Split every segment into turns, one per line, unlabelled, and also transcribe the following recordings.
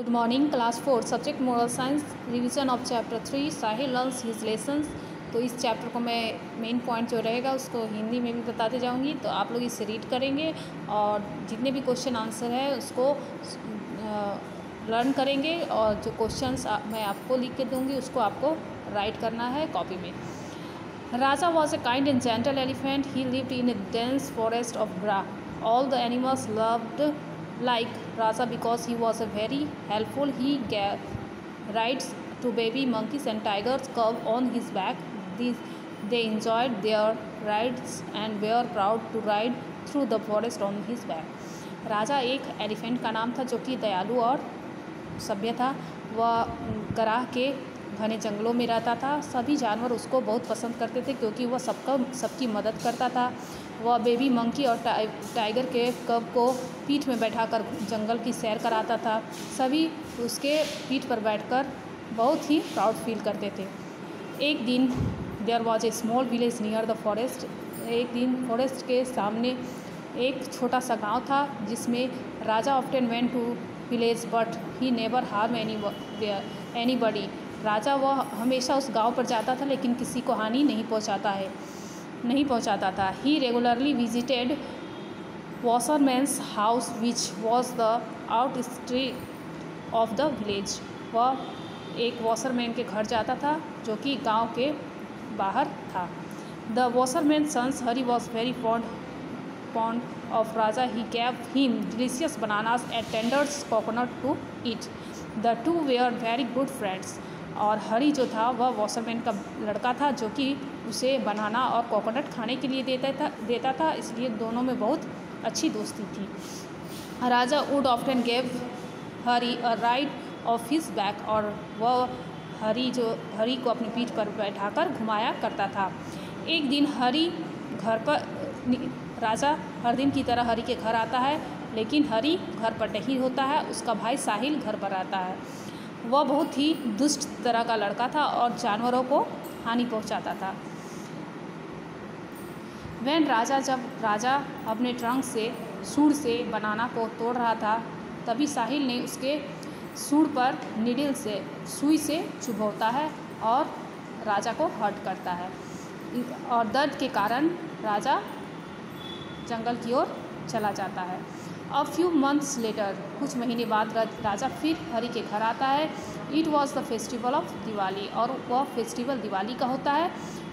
Good morning class 4 subject moral science revision of chapter 3 Sahil learns his lessons. तो इस chapter को मैं main point जो रहेगा उसको हिंदी में भी बताते जाऊंगी, तो आप लोग इसे रीड करेंगे और जितने भी क्वेश्चन आंसर है उसको लर्न करेंगे और जो क्वेश्चंस मैं आपको लिख के दूंगी उसको आपको राइट करना है कॉपी में। Raja was a kind and gentle elephant. He lived in a dense forest of ग्रा। All the animals loved like Raja because he was a very helpful. He gave rides to baby monkeys and tigers curved on his back. They enjoyed their rides and were proud to ride through the forest on his back. राजा एक elephant का नाम था जो कि दयालु और सभ्य था। वह गराह के घने जंगलों में रहता था। सभी जानवर उसको बहुत पसंद करते थे क्योंकि वह सबकी मदद करता था। वह बेबी मंकी और टाइगर के कब को पीठ में बैठाकर जंगल की सैर कराता था। सभी उसके पीठ पर बैठकर बहुत ही प्राउड फील करते थे। एक दिन there was a small village near the forest. एक दिन फॉरेस्ट के सामने एक छोटा सा गांव था जिसमें Raja often went to village but he never harm anybody. Raja वह हमेशा उस गांव पर जाता था लेकिन किसी को हानि नहीं पहुंचाता था। He regularly visited washerman's house which was the outskirts of the village. वह एक वॉशरमैन के घर जाता था जो कि गांव के बाहर था। The washerman sons Hari was very fond of Raja. He gave him delicious bananas and tender coconut to eat. The two were very good friends. और हरी जो था वह वॉशरमैन का लड़का था जो कि उसे बनाना और कोकोनट खाने के लिए देता था, इसलिए दोनों में बहुत अच्छी दोस्ती थी। Raja would often gave Hari a ride of his back. और वह हरी को अपनी पीठ पर बैठाकर घुमाया करता था। एक दिन राजा हर दिन की तरह हरी के घर आता है, लेकिन हरी घर पर नहीं होता है। उसका भाई साहिल घर पर आता है। वह बहुत ही दुष्ट तरह का लड़का था और जानवरों को हानि पहुंचाता था। जब राजा अपने ट्रंक से सूंड से बनाना को तोड़ रहा था, तभी साहिल ने उसके सूंड पर नीडल से सुई से चुभोता है और राजा को हर्ट करता है और दर्द के कारण राजा जंगल की ओर चला जाता है। अ फ्यू मंथ्स लेटर, कुछ महीने बाद राजा फिर हरी के घर आता है। It was the festival of Diwali, और वह फेस्टिवल दिवाली का होता है।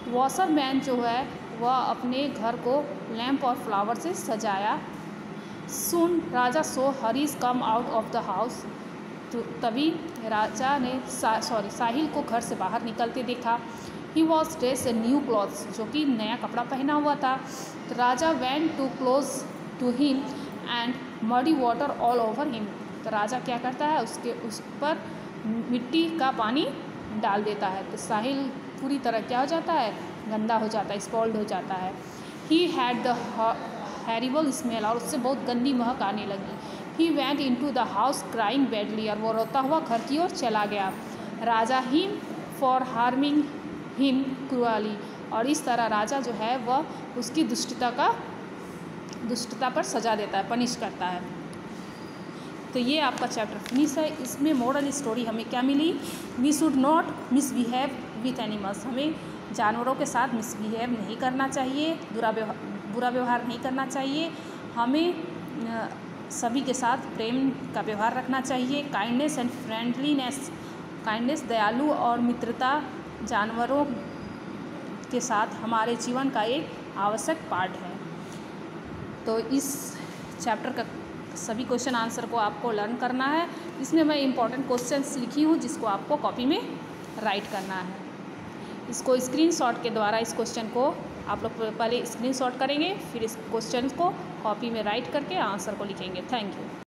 वॉशरमैन जो है वह अपने घर को लैंप और फ्लावर से सजाया। Soon Raja saw Hari's come out of the house. तो तभी राजा ने साहिल को घर से बाहर निकलते देखा। He was dress a new clothes, जो कि नया कपड़ा पहना हुआ था। तो Raja went to close to him and muddy water all over him. तो राजा क्या करता है, उस पर मिट्टी का पानी डाल देता है। तो साहिल पूरी तरह क्या हो जाता है, गंदा हो जाता है, स्पॉइल्ड हो जाता है। He had the horrible smell, और उससे बहुत गंदी महक आने लगी। He went into the house crying badly, और वो रोता हुआ घर की ओर चला गया। Raja him for harming him cruelly, और इस तरह राजा जो है वह उसकी दुष्टता पर सजा देता है, पनिश करता है। तो ये आपका चैप्टर फिनिश है। इसमें मोरल स्टोरी हमें क्या मिली, we should not misbehave with animals. हमें जानवरों के साथ मिसबिहेव नहीं करना चाहिए, बुरा व्यवहार नहीं करना चाहिए। हमें सभी के साथ प्रेम का व्यवहार रखना चाहिए। काइंडनेस एंड फ्रेंडलीनेस, काइंडनेस दयालु और मित्रता जानवरों के साथ हमारे जीवन का एक आवश्यक पार्ट है। तो इस चैप्टर का सभी क्वेश्चन आंसर को आपको लर्न करना है। इसमें मैं इम्पॉर्टेंट क्वेश्चंस लिखी हूँ जिसको आपको कॉपी में राइट करना है। इसको स्क्रीनशॉट के द्वारा इस क्वेश्चन को आप लोग पहले स्क्रीनशॉट करेंगे, फिर इस क्वेश्चन को कॉपी में राइट करके आंसर को लिखेंगे। Thank you.